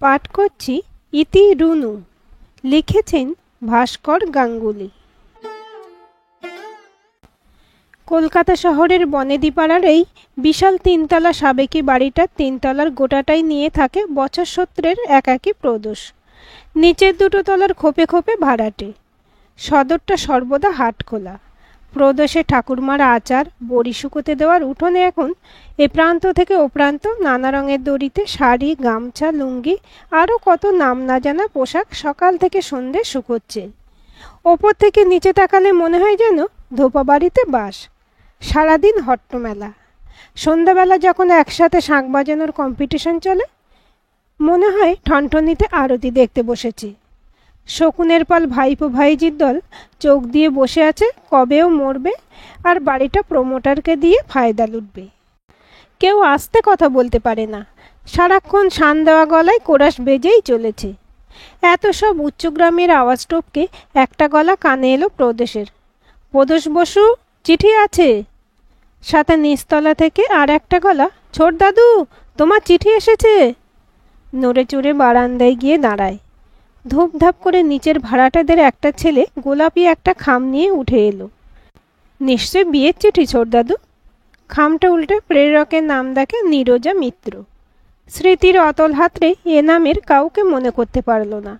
পাঠ করছি ইতি রুনু। লিখেছেন ভাস্কর গাঙ্গুলি। কলকাতা শহরের বনেদিপাড়ার এই বিশাল তিনতলা সাবেকি বাড়িটার তিনতলার গোটাটাই নিয়ে থাকে বছর সূত্রের একাকী প্রদোষ। নিচের দুটো তলার খোপে খোপে ভাড়াটে। সদরটা সর্বদা হাট খোলা। প্রদোষে ঠাকুরমার আচার বড়ি শুকোতে দেওয়ার উঠোনে এখন এ প্রান্ত থেকে ও প্রান্ত নানা রঙের দড়িতে শাড়ি, গামছা, লুঙ্গি আরও কত নাম না জানা পোশাক সকাল থেকে সন্ধে শুকোচ্ছে। ওপর থেকে নিচে তাকালে মনে হয় যেন ধোপা বাড়িতে বাস। সারাদিন হট্টমেলা। সন্ধ্যাবেলা যখন একসাথে শাঁখ বাজানোর কম্পিটিশন চলে মনে হয় ঠনঠনিতে আরতি দেখতে বসেছি। শকুনের পাল ভাইপো ভাইজির দল চোখ দিয়ে বসে আছে কবেও মরবে আর বাড়িটা প্রমোটারকে দিয়ে ফায়দা লুটবে। কেউ আস্তে কথা বলতে পারে না, সারাক্ষণ শান দেওয়া গলায় কোরাস বেজেই চলেছে। এত সব উচ্চগ্রামের আওয়াজ টপকে একটা গলা কানে এলো প্রদেশের। প্রদোষ বসু, চিঠি আছে। সাথে নিচতলা থেকে আর একটা গলা, ছোট দাদু তোমার চিঠি এসেছে। নড়ে চড়ে বারান্দায় গিয়ে দাঁড়ায়। ধূপধাপ করে নিচের ভাড়াটেদের একটা ছেলে গোলাপি একটা খাম নিয়ে উঠে এলো। নিশ্চয় বিয়ের চিঠি ছোট দাদু। খামটা উল্টে প্রেরকের নাম দেখে নীরজা মিত্র। স্মৃতির অতল হাতরে এ নামের কাউকে মনে করতে পারল না।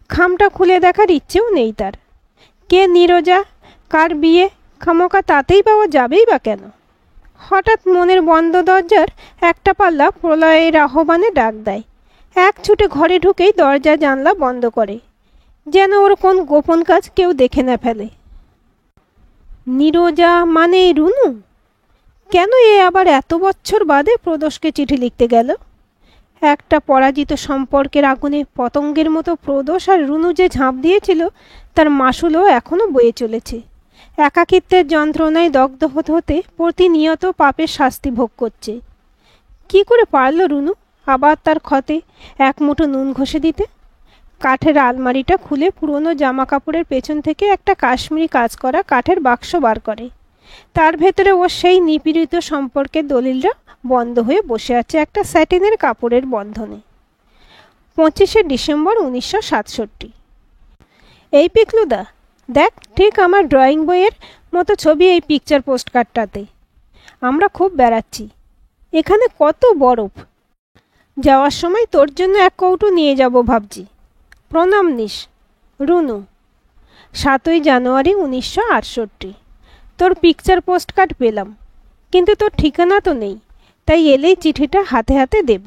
খামটা খুলে দেখার ইচ্ছেও নেই তার। কে নীরজা, কার বিয়ে, খামোকা তাতেই পাওয়া যাবেই বা কেন? হঠাৎ মনের বন্ধ দরজার একটা পাল্লা প্রলয়ের আহ্বানে ডাক দেয়। এক ছুটে ঘরে ঢুকেই দরজা জানলা বন্ধ করে, যেন ওর কোন গোপন কাজ কেউ দেখে না ফেলে। নীরজা মানে রুনু? কেন এ আবার এত বছর বাদে প্রদোষকে চিঠি লিখতে গেল? একটা পরাজিত সম্পর্কের আগুনে পতঙ্গের মতো প্রদোষ আর রুনু যে ঝাঁপ দিয়েছিল তার মাসুলও এখনো বয়ে চলেছে। একাকিত্বের যন্ত্রণায় দগ্ধ হতে হতে প্রতিনিয়ত পাপের শাস্তি ভোগ করছে। কি করে পারল রুনু আবার তার ক্ষতে এক মুঠো নুন ঘষে দিতে? কাঠের আলমারিটা খুলে পুরনো জামা কাপড়ের পেছন থেকে একটা কাশ্মীরি কাজ করা কাঠের বাক্স বার করে। তার ভেতরে ও সেই নিপীড়িত সম্পর্কের দলিলরা বন্ধ হয়ে বসে আছে একটা স্যাটিনের কাপড়ের বন্ধনে। 25শে ডিসেম্বর 1967। এই পিকলুদা, দেখ ঠিক আমার ড্রয়িং বইয়ের মতো ছবি এই পিকচার পোস্টকার্ডটাতে। আমরা খুব বেড়াচ্ছি, এখানে কত বরফ। যাওয়ার সময় তোর জন্য এক কৌটো নিয়ে যাব ভাবছি। প্রণাম নিস, রুনু। 7ই জানুয়ারি 1968। তোর পিকচার পোস্টকার্ড পেলাম, কিন্তু তোর ঠিকানা তো নেই, তাই এলেই চিঠিটা হাতে হাতে দেব।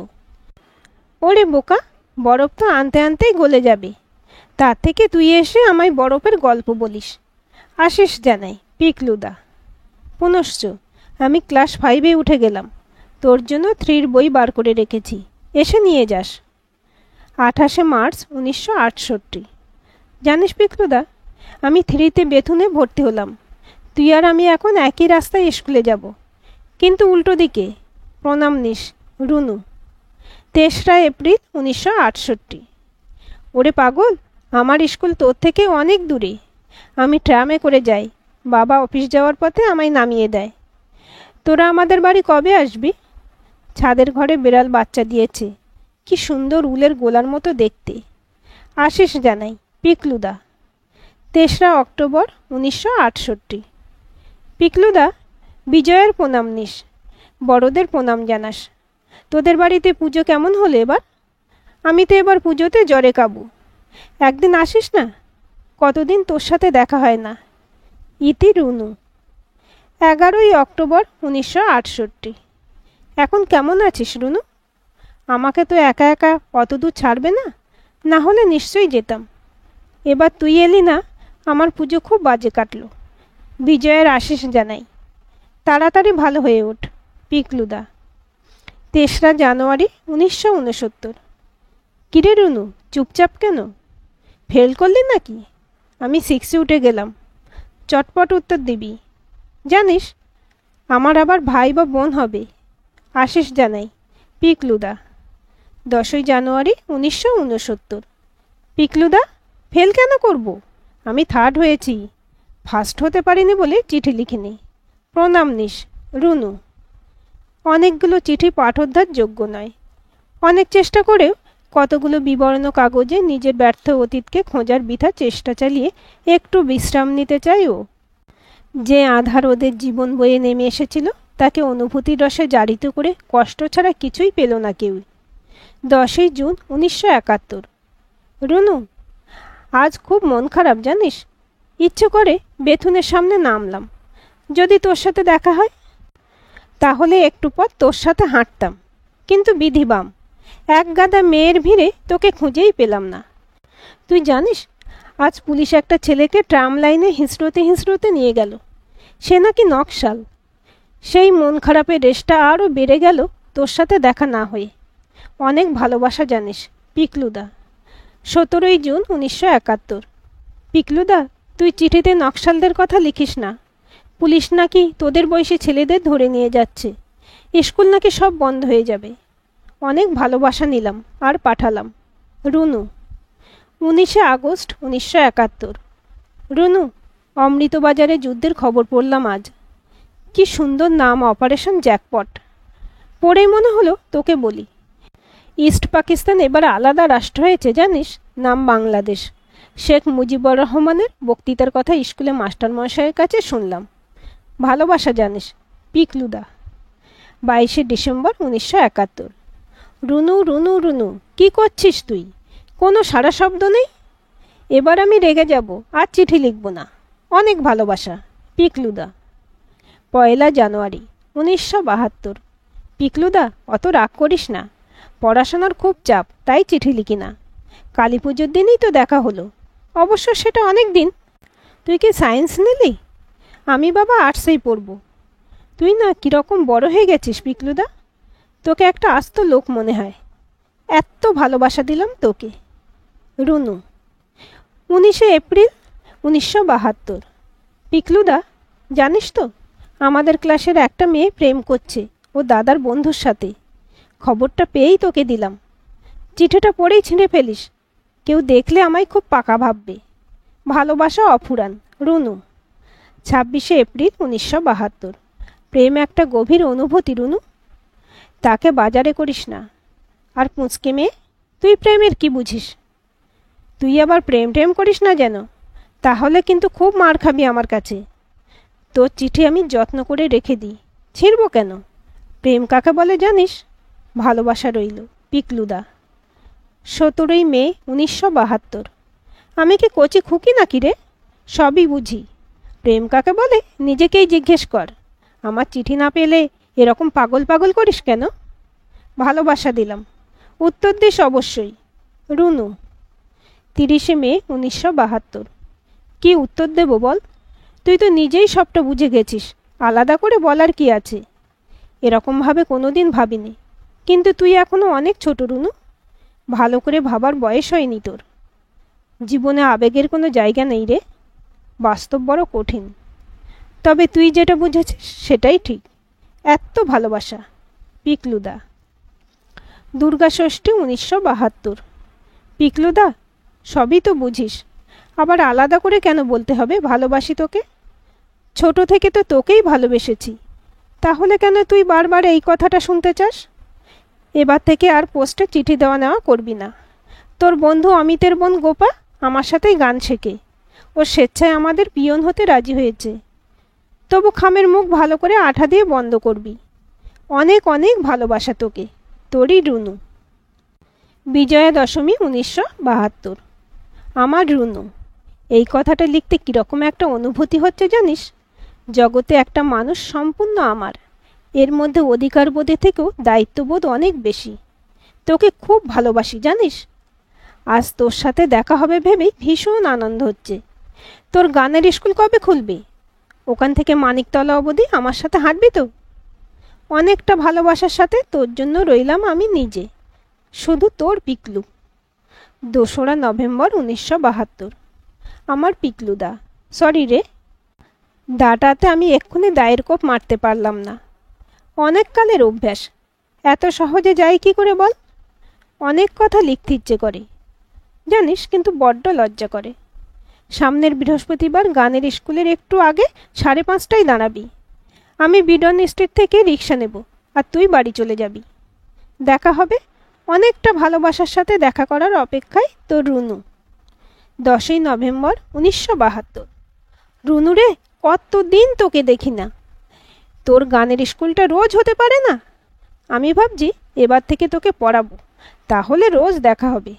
ওরে বোকা, বরফ তো আনতে আনতেই গলে যাবে, তার থেকে তুই এসে আমায় বরফের গল্প বলিস। আশিস জানাই, পিকলুদা। পুনশ্চ আমি ক্লাস 5-এ উঠে গেলাম, তোর জন্য 3 বই বার করে রেখেছি, এসে নিয়ে যাস। 28শে মার্চ 1968। জানিস পিকলুদা, আমি 3তে বেথুনে ভর্তি হলাম। তুই আর আমি এখন একই রাস্তায় স্কুলে যাব, কিন্তু উল্টো দিকে। প্রণাম নিস, রুনু। 3রা এপ্রিল 1968। ওরে পাগল, আমার স্কুল তোর থেকে অনেক দূরে। আমি ট্রামে করে যাই, বাবা অফিস যাওয়ার পথে আমায় নামিয়ে দেয়। তোরা আমাদের বাড়ি কবে আসবি? ছাদের ঘরে বিড়াল বাচ্চা দিয়েছে, কি সুন্দর উলের গোলার মতো দেখতে। আশিস জানাই, পিকলুদা। 3রা অক্টোবর 1968। পিকলুদা, বিজয়ের প্রণাম নিস, বড়দের প্রণাম জানাস। তোদের বাড়িতে পুজো কেমন হলো এবার? আমি তো এবার পুজোতে জ্বরে কাবু। একদিন আসিস না, কতদিন তোর সাথে দেখা হয় না। ইতি রুনু। 11ই অক্টোবর 1968। এখন কেমন আছিস রুনু? আমাকে তো একা একা অত দূর ছাড়বে না, না হলে নিশ্চয়ই যেতাম। এবার তুই এলি না, আমার পুজো খুব বাজে কাটলো। বিজয়ের আশিস জানাই। তাড়াতাড়ি ভালো হয়ে ওঠ, পিকলুদা। 3রা জানুয়ারি 1969। কিরে রুনু, চুপচাপ কেন? ফেল করলি নাকি? আমি 6-এ উঠে গেলাম, চটপট উত্তর দিবি। জানিস আমার আবার ভাই বা বোন হবে। আশিস জানাই, পিকলুদা। 10ই জানুয়ারি 1969। পিকলুদা, ফেল কেন করব? আমি 3rd হয়েছি, ফার্স্ট হতে পারিনি বলে চিঠি লিখিনি। প্রণাম নিস, রুনু। অনেকগুলো চিঠি পাঠোদ্ধার যোগ্য নয়। অনেক চেষ্টা করেও কতগুলো বিবর্ণ কাগজে নিজের ব্যর্থ অতীতকে খোঁজার বৃথা চেষ্টা চালিয়ে একটু বিশ্রাম নিতে চায় ও। যে আধার ওদের জীবন বয়ে নেমে এসেছিল তাকে অনুভূতির রসে জারিত করে কষ্ট ছাড়া কিছুই পেল না কেউ। 10ই জুন 1971। রুনু, আজ খুব মন খারাপ জানিস। ইচ্ছে করে বেথুনের সামনে নামলাম, যদি তোর সাথে দেখা হয় তাহলে একটু পর তোর সাথে হাঁটতাম, কিন্তু বিধিবাম এক গাদা মেয়ের ভিড়ে তোকে খুঁজেই পেলাম না। তুই জানিস আজ পুলিশ একটা ছেলেকে ট্রাম লাইনে হিঁচড়োতে হিঁচড়োতে নিয়ে গেল। সে নাকি নকশাল। সেই মন খারাপের রেশটা আরও বেড়ে গেল তোর সাথে দেখা না হয়ে। অনেক ভালোবাসা জানিস, পিকলুদা। 17ই জুন 1971। পিকলুদা, তুই চিঠিতে নকশালদের কথা লিখিস না। পুলিশ নাকি তোদের বয়সী ছেলেদের ধরে নিয়ে যাচ্ছে। স্কুল নাকি সব বন্ধ হয়ে যাবে। অনেক ভালোবাসা নিলাম আর পাঠালাম। রুনু। 19শে আগস্ট 1971। রুনু, অমৃতবাজারে যুদ্ধের খবর পড়লাম আজ। কি সুন্দর নাম, অপারেশন জ্যাকপট। পড়েই মনে হলো তোকে বলি। ইস্ট পাকিস্তান এবার আলাদা রাষ্ট্র হয়েছে জানিস, নাম বাংলাদেশ। শেখ মুজিবুর রহমানের বক্তৃতার কথা স্কুলে মাস্টারমশাইয়ের কাছে শুনলাম। ভালোবাসা জানিস, পিকলুদা। 22শে ডিসেম্বর 1971। রুনু রুনু রুনু, কি করছিস তুই? কোনো সারা শব্দ নেই। এবার আমি রেগে যাব, আর চিঠি লিখব না। অনেক ভালোবাসা, পিকলুদা। 1 জানুয়ারি 1972। পিকলুদা, অত রাগ করিস না। পড়াশোনার খুব চাপ, তাই চিঠি লিখি না। কালী পুজোর দিনই তো দেখা হলো, অবশ্য সেটা অনেক দিন। তুই কি সায়েন্স নিলি? আমি বাবা আর্টসেই পড়ব। তুই না কীরকম বড় হয়ে গেছিস পিকলুদা। তোকে একটা আস্ত লোক মনে হয়। এত ভালোবাসা দিলাম তোকে। রুনু। 19শে এপ্রিল 1972। পিকলুদা, জানিস তো আমাদের ক্লাসের একটা মেয়ে প্রেম করছে ও দাদার বন্ধুর সাথে। খবরটা পেয়েই তোকে দিলাম। চিঠিটা পড়েই ছিঁড়ে ফেলিস, কেউ দেখলে আমায় খুব পাকা ভাববে। ভালোবাসা অফুরান, রুনু। 26শে এপ্রিল 1972। প্রেম একটা গভীর অনুভূতি রুনু, তাকে বাজারে করিস না। আর পুঁচকে মেয়ে, তুই প্রেমের কি বুঝিস? তুই আবার প্রেম টেম করিস না যেন, তাহলে কিন্তু খুব মার খাবি আমার কাছে। তোর চিঠি আমি যত্ন করে রেখে দিই, ছিঁড়ব কেন? প্রেম কাকে বলে জানিস? ভালোবাসা রইল, পিকলুদা। 17ই মে 1972। আমি কি কচি খুকি নাকি রে? সবই বুঝি। প্রেম কাকে বলে নিজেকেই জিজ্ঞেস কর। আমার চিঠি না পেলে এরকম পাগল পাগল করিস কেন? ভালোবাসা দিলাম, উত্তর দিস অবশ্যই। রুনু। 30শে মে 1972। কি উত্তর দেব বল? তুই তো নিজেই সবটা বুঝে গেছিস, আলাদা করে বলার কি আছে? এরকমভাবে কোনো দিন ভাবিনি, কিন্তু তুই এখনও অনেক ছোট রুনু। ভালো করে ভাবার বয়স হয়নি তোর। জীবনে আবেগের কোনো জায়গা নেই রে, বাস্তব বড় কঠিন। তবে তুই যেটা বুঝেছিস সেটাই ঠিক। এত ভালোবাসা, পিকলুদা। দুর্গা ষষ্ঠী 1972। পিকলুদা, সবই তো বুঝিস, আবার আলাদা করে কেন বলতে হবে ভালোবাসি তোকে? ছোট থেকে তো তোকেই ভালোবেসেছি, তাহলে কেন তুই বারবার এই কথাটা শুনতে চাস? এবার থেকে আর পোস্টে চিঠি দেওয়া নেওয়া করবি না। তোর বন্ধু অমিতের বোন গোপা আমার সাথেই গান শেখে। ও স্বেচ্ছায় আমাদের পিয়ন হতে রাজি হয়েছে। তবু খামের মুখ ভালো করে আঠা দিয়ে বন্ধ করবি। অনেক অনেক ভালোবাসা তোকে, তোরই রুনু। বিজয়া দশমী 1972। আমার রুনু, এই কথাটা লিখতে কীরকম একটা অনুভূতি হচ্ছে জানিস? জগতে একটা মানুষ সম্পূর্ণ আমার, এর মধ্যে অধিকারবোধের থেকেও দায়িত্ববোধ অনেক বেশি। তোকে খুব ভালোবাসি জানিস। আজ তোর সাথে দেখা হবে ভেবেই ভীষণ আনন্দ হচ্ছে। তোর গানের স্কুল কবে খুলবে? ওখান থেকে মানিকতলা অবধি আমার সাথে হাঁটবি তো? অনেকটা ভালোবাসার সাথে তোর জন্য রইলাম আমি নিজে, শুধু তোর পিকলু। 2রা নভেম্বর 1972। আমার পিকলুদা। সরি রে, দাটাতে আমি এক্ষুনি দায়ের কোপ মারতে পারলাম না। অনেক কালের অভ্যাস, এত সহজে যাই কি করে বল? অনেক কথা লিখতে ইচ্ছে করে জানিস, কিন্তু বড্ড লজ্জা করে। সামনের বৃহস্পতিবার গানের স্কুলের একটু আগে 5:30টায় দাঁড়াবি। আমি বিডন স্ট্রিট থেকে রিক্সা নেব, আর তুই বাড়ি চলে যাবি। দেখা হবে অনেকটা ভালোবাসার সাথে দেখা করার অপেক্ষায় তোর রুনু। 10ই নভেম্বর 1972। রুনু রে, কতদিন তোকে দেখি না। তোর গানের স্কুলটা রোজ হতে পারে না? আমি ভাবছি এবার থেকে তোকে পড়াবো, তাহলে রোজ দেখা হবে।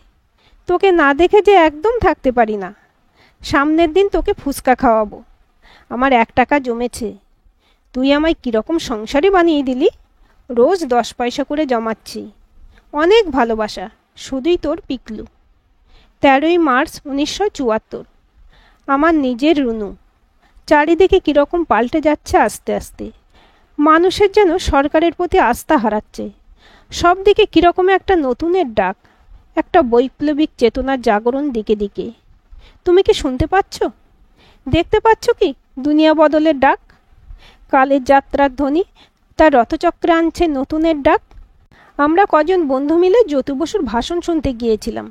তোকে না দেখে যে একদম থাকতে পারি না। সামনের দিন তোকে ফুচকা খাওয়াবো। আমার 1 টাকা জমেছে। তুই আমায় কীরকম সংসারী বানিয়ে দিলি। রোজ 10 পয়সা করে জমাচ্ছি। অনেক ভালোবাসা, শুধুই তোর পিকলু। 13ই মার্চ 1974। আমার নিজের রুনু। চারিদিকে কীরকম পাল্টে যাচ্ছে আস্তে আস্তে। মানুষের যেন সরকারের প্রতি আস্থা হারাচ্ছে। সব দিকে কীরকম একটা নতুনের ডাক, একটা বৈপ্লবিক চেতনার জাগরণ দিকে দিকে। তুমি কি শুনতে পাচ্ছ? দেখতে পাচ্ছ কি দুনিয়া বদলের ডাক? কালের যাত্রার ধ্বনি তার রথচক্রে আনছে নতুনের ডাক। আমরা কজন বন্ধু মিলে জ্যোতি বসুর ভাষণ শুনতে গিয়েছিলাম।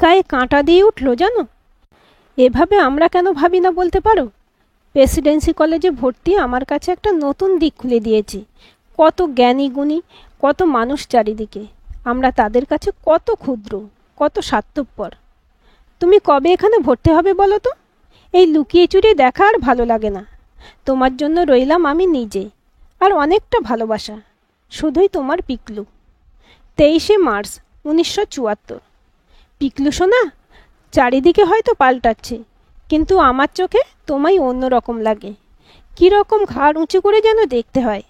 গায়ে কাঁটা দিয়ে উঠল জানো। এভাবে আমরা কেন ভাবি না বলতে পারো? প্রেসিডেন্সি কলেজে ভর্তি আমার কাছে একটা নতুন দিক খুলে দিয়েছে। কত জ্ঞানী গুণী, কত মানুষ চারিদিকে। আমরা তাদের কাছে কত ক্ষুদ্র, কত স্বার্থপর। তুমি কবে এখানে ভর্তি হবে বলো তো? এই লুকিয়ে চুরিয়ে দেখা আর ভালো লাগে না। তোমার জন্য রইলাম আমি নিজে, আর অনেকটা ভালোবাসা, শুধুই তোমার পিকলু। 23শে মার্চ 1974। পিকলু সোনা, চারিদিকে হয়তো পাল্টাচ্ছে, কিন্তু আমার চোখে তোমায় অন্যরকম লাগে। কীরকম ঘাড় উঁচু করে যেন দেখতে হয়।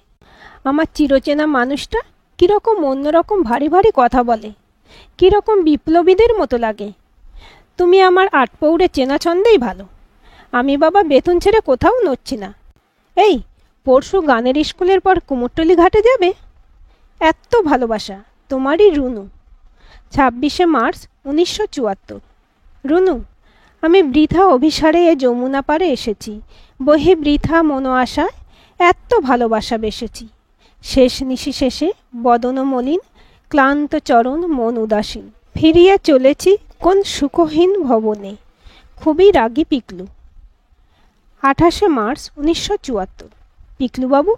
আমার চিরচেনা মানুষটা কীরকম অন্যরকম ভারী ভারী কথা বলে, কীরকম বিপ্লবীদের মতো লাগে। তুমি আমার 8 পৌড়ে চেনা ছন্দেই ভালো। আমি বাবা বেতন ছেড়ে কোথাও নড়ছি না। এই পরশু গানের স্কুলের পর কুমোরটুলি ঘাটে যাবে। এত ভালোবাসা, তোমারই রুনু। 26শে মার্চ 1974। রুনু, আমি বৃথা অভিসারে এ যমুনা পারে এসেছি। বহে বৃথা মনো আশায় এত ভালোবাসা বেসেছি। শেষ নিশি শেষে বদন মলিন, ক্লান্ত চরণ মন উদাসীন। ফিরিয়া চলেছি কোন সুখহীন ভবনে। খুবই রাগী পিকলু। 28শে মার্চ 1974। পিকলুবাবু,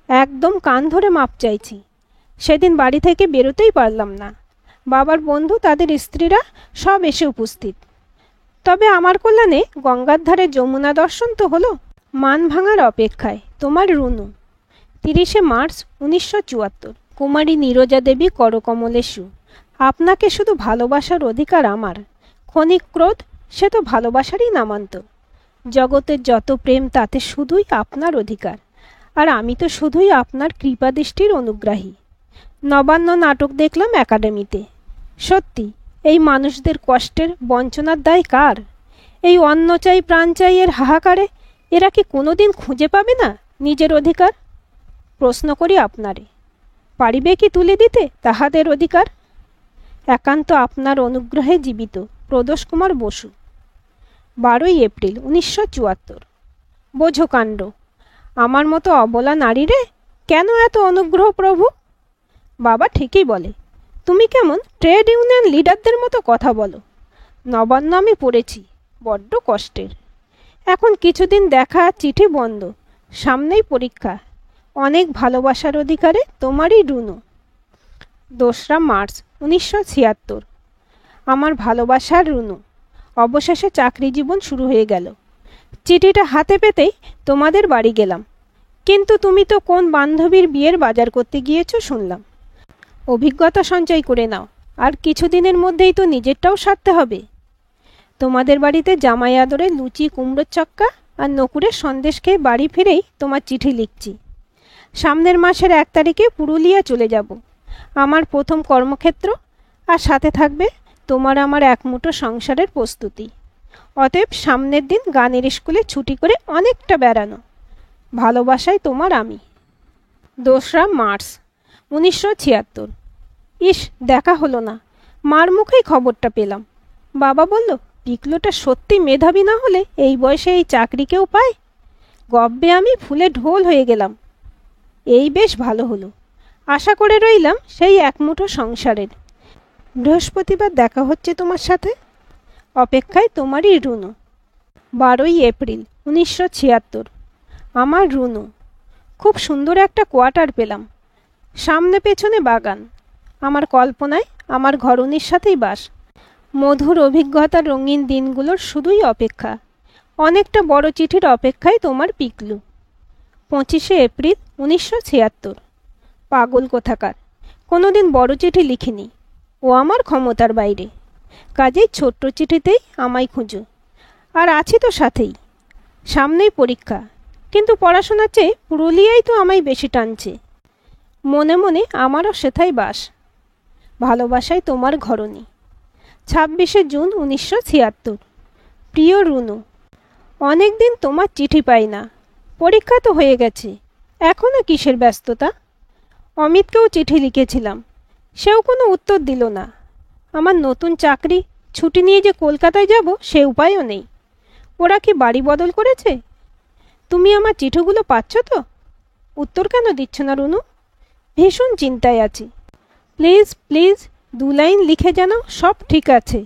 একদম কান ধরে মাপ চাইছি। সেদিন বাড়ি থেকে বেরোতেই পারলাম না। বাবার বন্ধু, তাদের স্ত্রীরা সব এসে উপস্থিত। তবে আমার কল্যাণে গঙ্গার ধারে যমুনা দর্শন তো হলো। মান ভাঙার অপেক্ষায়, তোমার রুনু। 30শে মার্চ 1974। কুমারী নীরজা দেবী করকমলেশু। আপনাকে শুধু ভালোবাসার অধিকার আমার। ক্ষণিক ক্রোধ, সে তো ভালোবাসারই নামান্তর। জগতের যত প্রেম তাতে শুধুই আপনার অধিকার, আর আমি তো শুধুই আপনার কৃপাদৃষ্টির অনুগ্রাহী। নবান্ন নাটক দেখলাম একাডেমিতে। সত্যি, এই মানুষদের কষ্টের বঞ্চনার দায় কার? এই অন্ন চাই প্রাণ চাই এর হাহাকারে এরা কি কোনোদিন খুঁজে পাবে না নিজের অধিকার? প্রশ্ন করি আপনারে, পারিবে কি তুলে দিতে তাহাদের অধিকার? একান্ত আপনার অনুগ্রহে জীবিত প্রদোষ কুমার বসু। 12ই এপ্রিল 1974। বোঝো কাণ্ড। আমার মতো অবলা নারীরে কেন এত অনুগ্রহ প্রভু? বাবা ঠিকই বলে, তুমি কেমন ট্রেড ইউনিয়ন লিডারদের মতো কথা বলো। নবান্ন আমি পড়েছি, বড্ড কষ্টের। এখন কিছুদিন দেখা, চিঠি বন্ধ, সামনেই পরীক্ষা। অনেক ভালোবাসার অধিকারে, তোমারই রুনু। 2রা মার্চ 1976। আমার ভালোবাসার রুনু। অবশেষে চাকরি জীবন শুরু হয়ে গেল। চিঠিটা হাতে পেতেই তোমাদের বাড়ি গেলাম। কিন্তু তুমি তো কোন বান্ধবীর বিয়ের বাজার করতে গিয়েছো শুনলাম। অভিজ্ঞতা সঞ্চয় করে নাও, আর কিছুদিনের মধ্যেই তো নিজেরটাও সারতে হবে। তোমাদের বাড়িতে জামাই আদরে লুচি, কুমড়োর চক্কা আর নকুরের সন্দেশ খেয়ে বাড়ি ফিরেই তোমার চিঠি লিখছি। সামনের মাসের 1 তারিখে পুরুলিয়া চলে যাব, আমার প্রথম কর্মক্ষেত্র। আর সাথে থাকবে তোমার আমার এক মুঠো সংসারের প্রস্তুতি। অতএব সামনের দিন গানের স্কুলে ছুটি করে অনেকটা বেড়ানো। ভালোবাসায় তোমার আমি। 2রা মার্চ 1976। ইস, দেখা হলো না। মার মুখেই খবরটা পেলাম। বাবা বলল, পিকলুটা সত্যি মেধাবী না হলে এই বয়সে এই চাকরি কেউ পায়? গব্বে আমি ফুলে ঢোল হয়ে গেলাম। এই বেশ ভালো হলো। আশা করে রইলাম সেই এক মুঠো সংসারের। বৃহস্পতিবার দেখা হচ্ছে তোমার সাথে। অপেক্ষায় তোমারই রুনু। 12ই এপ্রিল 1976। আমার রুনু। খুব সুন্দর একটা কোয়ার্টার পেলাম। সামনে পেছনে বাগান। আমার কল্পনায় আমার ঘরণীর সাথেই বাস। মধুর অভিজ্ঞতার রঙিন দিনগুলোর শুধুই অপেক্ষা। অনেকটা বড় চিঠির অপেক্ষায় তোমার পিকলু। 25শে এপ্রিল 1976। পাগল কোথাকার, কোনোদিন বড় চিঠি লিখিনি, ও আমার ক্ষমতার বাইরে। কাজেই ছোট্ট চিঠিতেই আমায় খুঁজো। আর আছি তো সাথেই। সামনেই পরীক্ষা, কিন্তু পড়াশোনার চেয়ে পুরুলিয়াই তো আমায় বেশি টানছে। মনে মনে আমারও সেথায় বাস। ভালোবাসায় তোমার ঘরণী। 26শে জুন 1976। প্রিয় রুনু, অনেক দিন তোমার চিঠি পাই না। পরীক্ষা তো হয়ে গেছে, এখনও কিসের ব্যস্ততা? অমিতকেও চিঠি লিখেছিলাম, সেও কোনো উত্তর দিল না। আমার নতুন চাকরি, ছুটি নিয়ে যে কলকাতায় যাব সে উপায়ও নেই। ওরা কি বাড়ি বদল করেছে? তুমি আমার চিঠিগুলো পাচ্ছ তো? উত্তর কেন দিচ্ছ না রুনু? ভীষণ চিন্তায় আছি। প্লিজ প্লিজ 2 লাইন লিখে জানাও সব ঠিক আছে।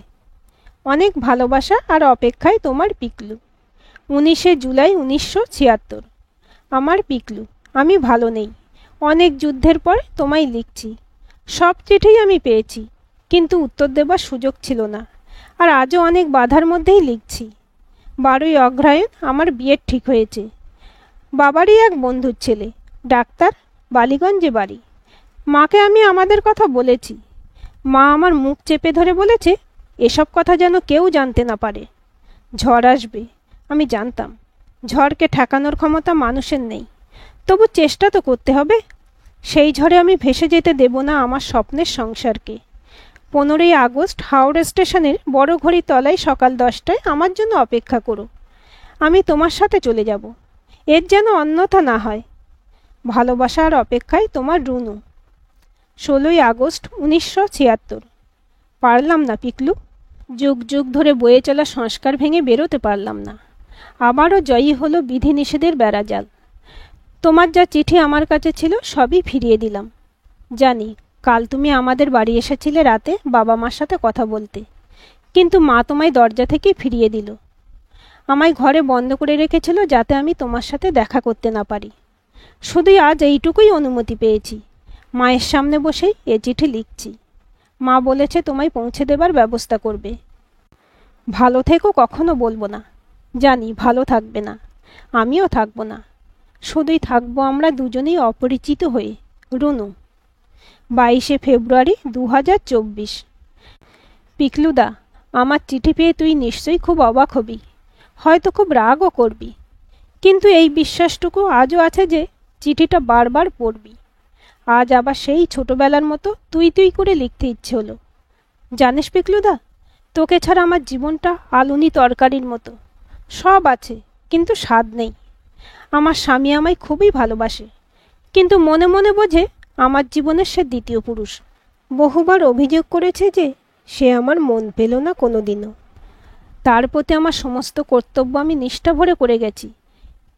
অনেক ভালোবাসা আর অপেক্ষায় তোমার পিকলু। 19শে জুলাই 1976। আমার পিকলু, আমি ভালো নেই। অনেক যুদ্ধের পর তোমায় লিখছি। সব চিঠিই আমি পেয়েছি, কিন্তু উত্তর দেবার সুযোগ ছিল না। আর আজও অনেক বাধার মধ্যেই লিখছি। 12ই অগ্রহায়ণ আমার বিয়ের ঠিক হয়েছে। বাবারই এক বন্ধুর ছেলে, ডাক্তার, বালিগঞ্জে বাড়ি। মাকে আমি আমাদের কথা বলেছি। মা আমার মুখ চেপে ধরে বলেছে এসব কথা যেন কেউ জানতে না পারে। ঝড় আসবে, আমি জানতাম। ঝড়কে ঠেকানোর ক্ষমতা মানুষের নেই, তবু চেষ্টা তো করতে হবে। সেই ঝড়ে আমি ভেসে যেতে দেব না আমার স্বপ্নের সংসারকে। 15ই আগস্ট হাওড়া স্টেশনের বড় ঘড়ি তলায় সকাল 10টায় আমার জন্য অপেক্ষা করো। আমি তোমার সাথে চলে যাব, এর যেন অন্যথা না হয়। ভালোবাসা আর অপেক্ষায় তোমার রুনু। 16ই আগস্ট 1976। পারলাম না পিকলু, যুগ যুগ ধরে বয়ে চলা সংস্কার ভেঙে বেরোতে পারলাম না। আবারও জয়ী হলো বিধিনিষেধের বেড়াজাল। তোমার যা চিঠি আমার কাছে ছিল সবই ফিরিয়ে দিলাম। জানি কাল তুমি আমাদের বাড়ি এসেছিলে রাতে বাবা মার সাথে কথা বলতে, কিন্তু মা তোমায় দরজা থেকে ফিরিয়ে দিল। আমায় ঘরে বন্ধ করে রেখেছিল যাতে আমি তোমার সাথে দেখা করতে না পারি। শুধুই আজ এইটুকুই অনুমতি পেয়েছি। মায়ের সামনে বসেই এ চিঠি লিখছি। মা বলেছে তোমায় পৌঁছে দেবার ব্যবস্থা করবে। ভালো থেকো কখনো বলবো না, জানি ভালো থাকবে না, আমিও থাকবো না। শুধুই থাকবো আমরা দুজনেই অপরিচিত হয়ে। রুনু। 22শে ফেব্রুয়ারি 2024। পিকলুদা, আমার চিঠি পেয়ে তুই নিশ্চয়ই খুব অবাক হবি, হয়তো খুব রাগও করবি, কিন্তু এই বিশ্বাসটুকু আজও আছে যে চিঠিটা বারবার পড়বি। আজ আবার সেই ছোটবেলার মতো তুই তুই করে লিখতে ইচ্ছে হলো। জানিস পিকলুদা, তোকে ছাড়া আমার জীবনটা আলুনি তরকারির মতো। সব আছে, কিন্তু স্বাদ নেই। আমার স্বামী আমায় খুবই ভালোবাসে, কিন্তু মনে মনে বোঝে আমার জীবনের সে দ্বিতীয় পুরুষ। বহুবার অভিযোগ করেছে যে সে আমার মন পেল না কোনোদিনও। তার প্রতি আমার সমস্ত কর্তব্য আমি নিষ্ঠা ভরে করে গেছি,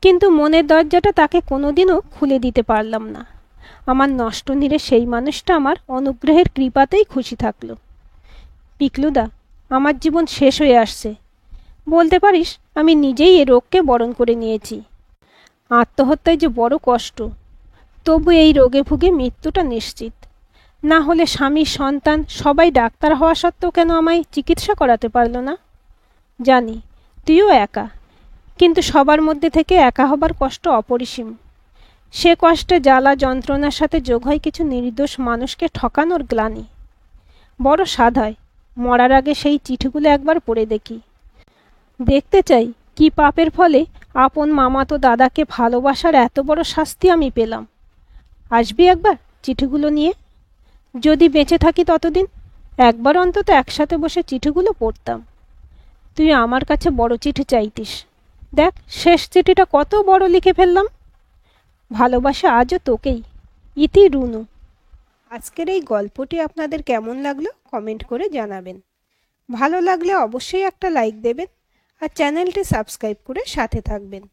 কিন্তু মনের দরজাটা তাকে কোনোদিনও খুলে দিতে পারলাম না। আমার নষ্ট নীড়ে সেই মানুষটা আমার অনুগ্রহের কৃপাতেই খুশি থাকলো। পিকলুদা, আমার জীবন শেষ হয়ে আসছে। বলতে পারিস আমি নিজেই এ রোগকে বরণ করে নিয়েছি। আত্মহত্যায় যে বড় কষ্ট, তবু এই রোগে ভুগে মৃত্যুটা নিশ্চিত। না হলে স্বামী, সন্তান সবাই ডাক্তার হওয়া সত্ত্বেও কেন আমায় চিকিৎসা করাতে পারল না? জানি তুইও একা, কিন্তু সবার মধ্যে থেকে একা হবার কষ্ট অপরিসীম। সে কষ্টে জ্বালা যন্ত্রণার সাথে যোগ হয় কিছু নির্দোষ মানুষকে ঠকানোর গ্লানি। বড় স্বাদ হয় মরার আগে সেই চিঠিগুলো একবার পড়ে দেখি। দেখতে চাই কি পাপের ফলে আপন মামাতো দাদাকে ভালোবাসার এত বড় শাস্তি আমি পেলাম। আসবি একবার চিঠিগুলো নিয়ে? যদি বেঁচে থাকি ততদিন একবার অন্তত একসাথে বসে চিঠিগুলো পড়তাম। তুই আমার কাছে বড় চিঠি চাইতিস, দেখ শেষ চিঠিটা কত বড় লিখে ফেললাম। ভালোবাসা আজও তোকেই। ইতি রুনু। আজকের এই গল্পটি আপনাদের কেমন লাগলো কমেন্ট করে জানাবেন। ভালো লাগলে অবশ্যই একটা লাইক দেবেন আর চ্যানেলটি সাবস্ক্রাইব করে সাথে থাকবেন।